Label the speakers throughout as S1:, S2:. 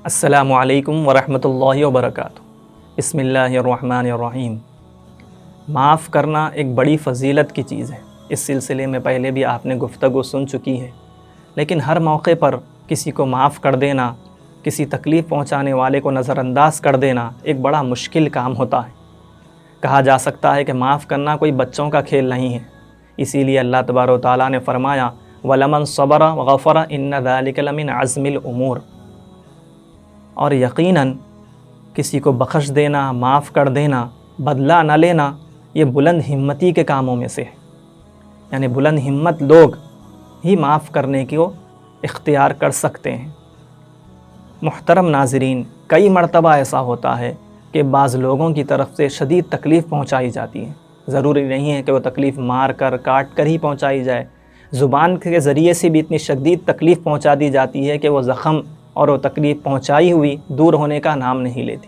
S1: السلام علیکم ورحمۃ اللہ وبرکاتہ۔ بسم اللہ الرحمن الرحیم۔ معاف کرنا ایک بڑی فضیلت کی چیز ہے۔ اس سلسلے میں پہلے بھی آپ نے گفتگو سن چکی ہے، لیکن ہر موقع پر کسی کو معاف کر دینا، کسی تکلیف پہنچانے والے کو نظر انداز کر دینا ایک بڑا مشکل کام ہوتا ہے۔ کہا جا سکتا ہے کہ معاف کرنا کوئی بچوں کا کھیل نہیں ہے، اسی لیے اللہ تبارک و تعالیٰ نے فرمایا وَلَمَنْ صَبَرَ وَغَفَرَ إِنَّ ذَلِكَ لَمِنْ عَزْمِ الْأُمُورِ۔ اور یقیناً کسی کو بخش دینا، معاف کر دینا، بدلہ نہ لینا، یہ بلند ہمتی کے کاموں میں سے ہے۔ یعنی بلند ہمت لوگ ہی معاف کرنے کو اختیار کر سکتے ہیں۔ محترم ناظرین، کئی مرتبہ ایسا ہوتا ہے کہ بعض لوگوں کی طرف سے شدید تکلیف پہنچائی جاتی ہے۔ ضروری نہیں ہے کہ وہ تکلیف مار کر کاٹ کر ہی پہنچائی جائے، زبان کے ذریعے سے بھی اتنی شدید تکلیف پہنچا دی جاتی ہے کہ وہ زخم اور وہ تکلیف پہنچائی ہوئی دور ہونے کا نام نہیں لیتی۔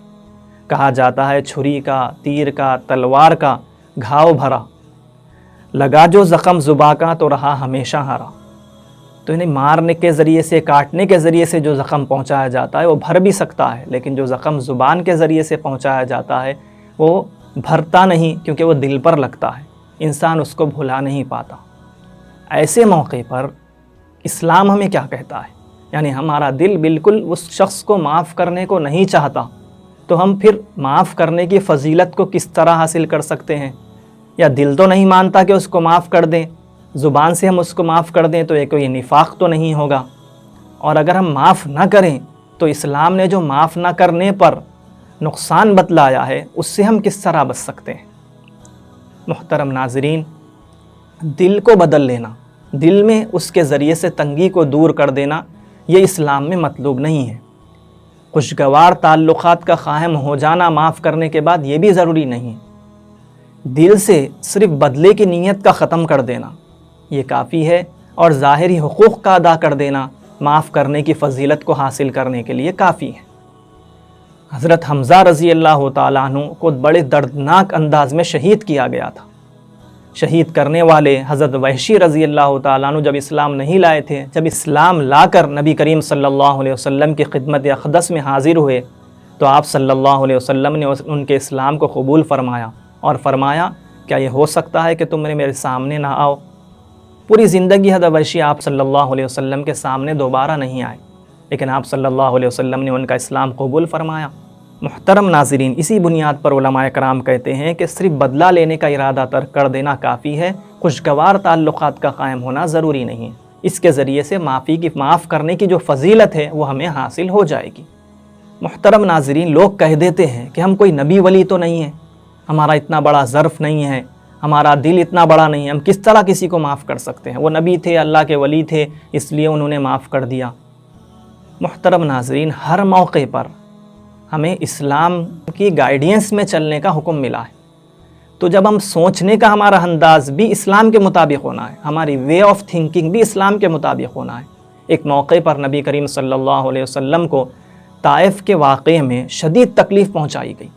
S1: کہا جاتا ہے چھری کا، تیر کا، تلوار کا گھاؤ بھرا، لگا جو زخم زباں کا تو رہا ہمیشہ ہرا۔ تو انہیں مارنے کے ذریعے سے، کاٹنے کے ذریعے سے جو زخم پہنچایا جاتا ہے وہ بھر بھی سکتا ہے، لیکن جو زخم زبان کے ذریعے سے پہنچایا جاتا ہے وہ بھرتا نہیں، کیونکہ وہ دل پر لگتا ہے، انسان اس کو بھلا نہیں پاتا۔ ایسے موقع پر اسلام ہمیں کیا کہتا ہے؟ یعنی ہمارا دل بالکل اس شخص کو معاف کرنے کو نہیں چاہتا، تو ہم پھر معاف کرنے کی فضیلت کو کس طرح حاصل کر سکتے ہیں؟ یا دل تو نہیں مانتا کہ اس کو معاف کر دیں، زبان سے ہم اس کو معاف کر دیں تو یہ کوئی نفاق تو نہیں ہوگا؟ اور اگر ہم معاف نہ کریں تو اسلام نے جو معاف نہ کرنے پر نقصان بتلایا ہے اس سے ہم کس طرح بچ سکتے ہیں؟ محترم ناظرین، دل کو بدل لینا، دل میں اس کے ذریعے سے تنگی کو دور کر دینا، یہ اسلام میں مطلوب نہیں ہے۔ خوشگوار تعلقات کا قائم ہو جانا معاف کرنے کے بعد یہ بھی ضروری نہیں ہے۔ دل سے صرف بدلے کی نیت کا ختم کر دینا یہ کافی ہے، اور ظاہری حقوق کا ادا کر دینا معاف کرنے کی فضیلت کو حاصل کرنے کے لیے کافی ہے۔ حضرت حمزہ رضی اللہ تعالیٰ عنہ کو بڑے دردناک انداز میں شہید کیا گیا تھا۔ شہید کرنے والے حضرت وحشی رضی اللہ تعالیٰ عنہ جب اسلام نہیں لائے تھے، جب اسلام لا کر نبی کریم صلی اللہ علیہ وسلم کی خدمت اقدس میں حاضر ہوئے تو آپ صلی اللہ علیہ وسلم نے ان کے اسلام کو قبول فرمایا اور فرمایا کیا یہ ہو سکتا ہے کہ تم میرے سامنے نہ آؤ؟ پوری زندگی حضرت وحشی آپ صلی اللہ علیہ وسلم کے سامنے دوبارہ نہیں آئے، لیکن آپ صلی اللہ علیہ وسلم نے ان کا اسلام قبول فرمایا۔ محترم ناظرین، اسی بنیاد پر علماء کرام کہتے ہیں کہ صرف بدلہ لینے کا ارادہ ترک کر دینا کافی ہے، خوشگوار تعلقات کا قائم ہونا ضروری نہیں ہے۔ اس کے ذریعے سے معاف کرنے کی جو فضیلت ہے وہ ہمیں حاصل ہو جائے گی۔ محترم ناظرین، لوگ کہہ دیتے ہیں کہ ہم کوئی نبی ولی تو نہیں ہیں، ہمارا اتنا بڑا ظرف نہیں ہے، ہمارا دل اتنا بڑا نہیں ہے، ہم کس طرح کسی کو معاف کر سکتے ہیں؟ وہ نبی تھے، اللہ کے ولی تھے، اس لیے انہوں نے معاف کر دیا۔ محترم ناظرین، ہر موقع پر ہمیں اسلام کی گائیڈنس میں چلنے کا حکم ملا ہے، تو جب ہم سوچنے کا ہمارا انداز بھی اسلام کے مطابق ہونا ہے، ہماری وے آف تھنکنگ بھی اسلام کے مطابق ہونا ہے۔ ایک موقع پر نبی کریم صلی اللہ علیہ وسلم کو طائف کے واقعے میں شدید تکلیف پہنچائی گئی،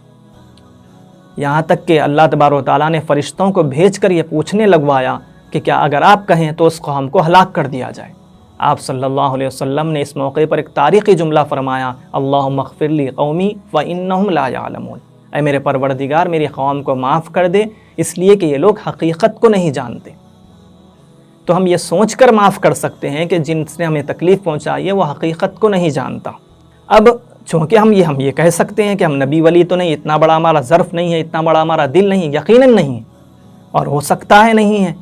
S1: یہاں تک کہ اللہ تبارک و تعالیٰ نے فرشتوں کو بھیج کر یہ پوچھنے لگوایا کہ کیا اگر آپ کہیں تو اس قوم کو ہلاک کر دیا جائے؟ آپ صلی اللہ علیہ وسلم نے اس موقع پر ایک تاریخی جملہ فرمایا، اللہم اغفر لی قومی فإنہم لا یعلمون۔ اے میرے پروردگار، میری قوم کو معاف کر دے، اس لیے کہ یہ لوگ حقیقت کو نہیں جانتے۔ تو ہم یہ سوچ کر معاف کر سکتے ہیں کہ جن سے ہمیں تکلیف پہنچائی ہے وہ حقیقت کو نہیں جانتا۔ اب چونکہ ہم یہ کہہ سکتے ہیں کہ ہم نبی ولی تو نہیں، اتنا بڑا ہمارا ظرف نہیں ہے، اتنا بڑا ہمارا دل نہیں، یقیناً نہیں، اور ہو سکتا ہے نہیں ہے،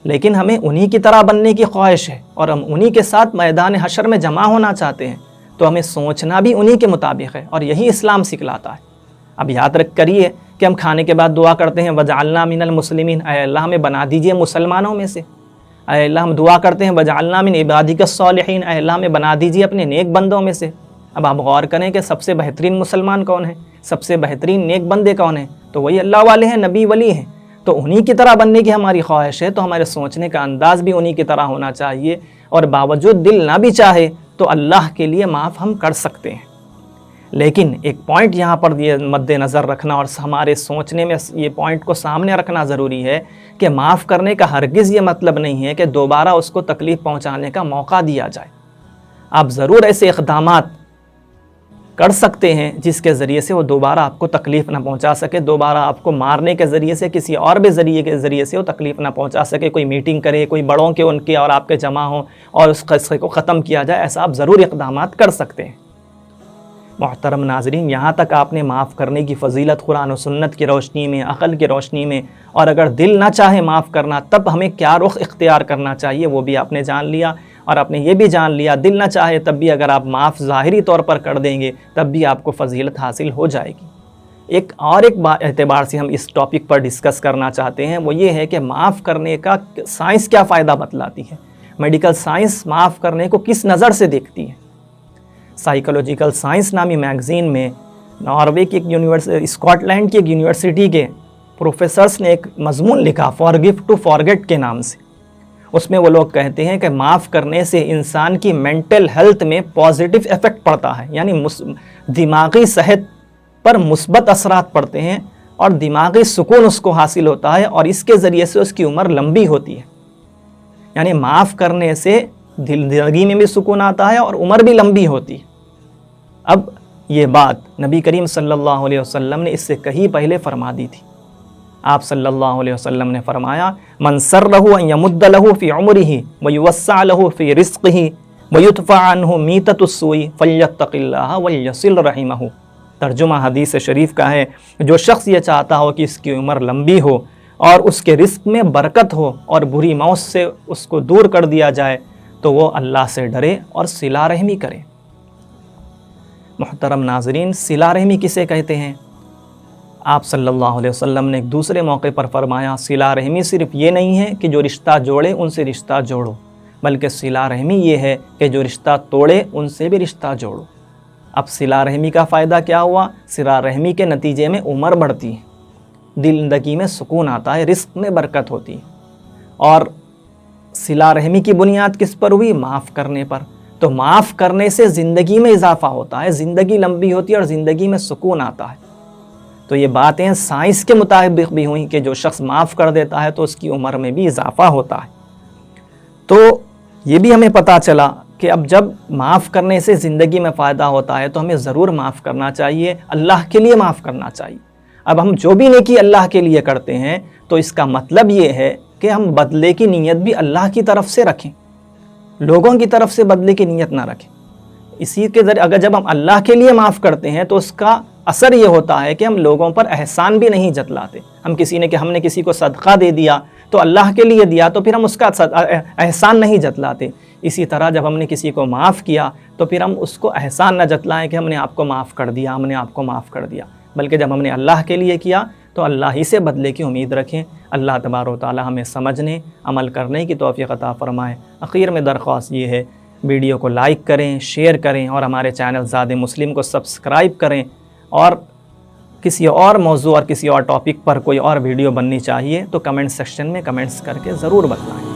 S1: لیکن ہمیں انہی کی طرح بننے کی خواہش ہے اور ہم انہی کے ساتھ میدان حشر میں جمع ہونا چاہتے ہیں، تو ہمیں سوچنا بھی انہی کے مطابق ہے، اور یہی اسلام سکھلاتا ہے۔ اب یاد رکھ کریے کہ ہم کھانے کے بعد دعا کرتے ہیں وَجَعَلْنَا مِنَ الْمُسْلِمِينَ، اے اللہ ہمیں بنا دیجئے مسلمانوں میں سے۔ اے اللہ ہم دعا کرتے ہیں وَجَعَلْنَا مِنْ عِبَادِكَ الصَّالِحِينَ، اے اللہ ہمیں بنا دیجئے اپنے نیک بندوں میں سے۔ اب آپ غور کریں کہ سب سے بہترین مسلمان کون ہیں، سب سے بہترین نیک بندے کون ہیں؟ تو وہی اللہ والے ہیں، نبی ولی ہیں۔ تو انہی کی طرح بننے کی ہماری خواہش ہے، تو ہمارے سوچنے کا انداز بھی انہی کی طرح ہونا چاہیے، اور باوجود دل نہ بھی چاہے تو اللہ کے لیے معاف ہم کر سکتے ہیں۔ لیکن ایک پوائنٹ یہاں پر یہ مد نظر رکھنا اور ہمارے سوچنے میں یہ پوائنٹ کو سامنے رکھنا ضروری ہے کہ معاف کرنے کا ہرگز یہ مطلب نہیں ہے کہ دوبارہ اس کو تکلیف پہنچانے کا موقع دیا جائے۔ آپ ضرور ایسے اقدامات کر سکتے ہیں جس کے ذریعے سے وہ دوبارہ آپ کو تکلیف نہ پہنچا سکے، دوبارہ آپ کو مارنے کے ذریعے سے، کسی اور بھی ذریعے سے وہ تکلیف نہ پہنچا سکے. کوئی میٹنگ کرے، کوئی بڑوں کے ان کے اور آپ کے جمع ہوں اور اس قصے کو ختم کیا جائے، ایسا آپ ضرور اقدامات کر سکتے ہیں. محترم ناظرین، یہاں تک آپ نے معاف کرنے کی فضیلت قرآن و سنت کی روشنی میں، عقل کی روشنی میں، اور اگر دل نہ چاہے معاف کرنا تب ہمیں کیا رخ اختیار کرنا چاہیے وہ بھی آپ نے جان لیا. اور آپ نے یہ بھی جان لیا دل نہ چاہے تب بھی اگر آپ معاف ظاہری طور پر کر دیں گے تب بھی آپ کو فضیلت حاصل ہو جائے گی. ایک اعتبار سے ہم اس ٹاپک پر ڈسکس کرنا چاہتے ہیں، وہ یہ ہے کہ معاف کرنے کا سائنس کیا فائدہ بتلاتی ہے. میڈیکل سائنس معاف کرنے کو کس نظر سے دیکھتی ہے. سائیکولوجیکل سائنس نامی میگزین میں ناروے کی اسکاٹ لینڈ کی ایک یونیورسٹی کے پروفیسرز نے ایک مضمون لکھا فارگیو ٹو فارگیٹ کے نام سے. اس میں وہ لوگ کہتے ہیں کہ معاف کرنے سے انسان کی مینٹل ہیلتھ میں پازیٹیو ایفیکٹ پڑتا ہے، یعنی دماغی صحت پر مثبت اثرات پڑتے ہیں اور دماغی سکون اس کو حاصل ہوتا ہے اور اس کے ذریعے سے اس کی عمر لمبی ہوتی ہے. یعنی معاف کرنے سے زندگی میں بھی سکون آتا ہے اور عمر بھی لمبی ہوتی ہے. اب یہ بات نبی کریم صلی اللہ علیہ وسلم نے اس سے کہیں پہلے فرما دی تھی. آپ صلی اللہ علیہ وسلم نے فرمایا من سرہ ان یمد لہ فی عمرہ ویوسع لہ فی رزقہ ویدفع عنہ میتۃ السوء فلیتق اللہ ولیصل رحمہ. ترجمہ حدیث شریف کا ہے، جو شخص یہ چاہتا ہو کہ اس کی عمر لمبی ہو اور اس کے رزق میں برکت ہو اور بری موت سے اس کو دور کر دیا جائے تو وہ اللہ سے ڈرے اور صلہ رحمی کرے. محترم ناظرین، صلہ رحمی کسے کہتے ہیں؟ آپ صلی اللہ علیہ وسلم نے ایک دوسرے موقع پر فرمایا صلہ رحمی صرف یہ نہیں ہے کہ جو رشتہ جوڑے ان سے رشتہ جوڑو، بلکہ صلہ رحمی یہ ہے کہ جو رشتہ توڑے ان سے بھی رشتہ جوڑو. اب صلہ رحمی کا فائدہ کیا ہوا؟ صلہ رحمی کے نتیجے میں عمر بڑھتی ہے، زندگی میں سکون آتا ہے، رزق میں برکت ہوتی ہے. اور صلہ رحمی کی بنیاد کس پر ہوئی؟ معاف کرنے پر. تو معاف کرنے سے زندگی میں اضافہ ہوتا ہے، زندگی لمبی ہوتی ہے اور زندگی میں سکون آتا ہے. تو یہ باتیں سائنس کے مطابق بھی ہوئیں کہ جو شخص معاف کر دیتا ہے تو اس کی عمر میں بھی اضافہ ہوتا ہے. تو یہ بھی ہمیں پتہ چلا کہ اب جب معاف کرنے سے زندگی میں فائدہ ہوتا ہے تو ہمیں ضرور معاف کرنا چاہیے، اللہ کے لیے معاف کرنا چاہیے. اب ہم جو بھی نیکی اللہ کے لیے کرتے ہیں تو اس کا مطلب یہ ہے کہ ہم بدلے کی نیت بھی اللہ کی طرف سے رکھیں، لوگوں کی طرف سے بدلے کی نیت نہ رکھیں. اسی کے ذریعے اگر جب ہم اللہ کے لیے معاف کرتے ہیں تو اس کا اثر یہ ہوتا ہے کہ ہم لوگوں پر احسان بھی نہیں جتلاتے. ہم نے کسی کو صدقہ دے دیا تو اللہ کے لیے دیا تو پھر ہم اس کا احسان نہیں جتلاتے. اسی طرح جب ہم نے کسی کو معاف کیا تو پھر ہم اس کو احسان نہ جتلائیں کہ ہم نے آپ کو معاف کر دیا، ہم نے آپ کو معاف کر دیا، بلکہ جب ہم نے اللہ کے لیے کیا تو اللہ ہی سے بدلے کی امید رکھیں. اللہ تبارک و تعالی ہمیں سمجھنے، عمل کرنے کی توفیق عطا فرمائے. اخیر میں درخواست یہ ہے ویڈیو کو لائک کریں، شیئر کریں اور ہمارے چینل زاد مسلم کو سبسکرائب کریں. اور کسی اور موضوع اور کسی اور ٹاپک پر کوئی اور ویڈیو بننی چاہیے تو کمنٹ سیکشن میں کمنٹس کر کے ضرور بتلائیں.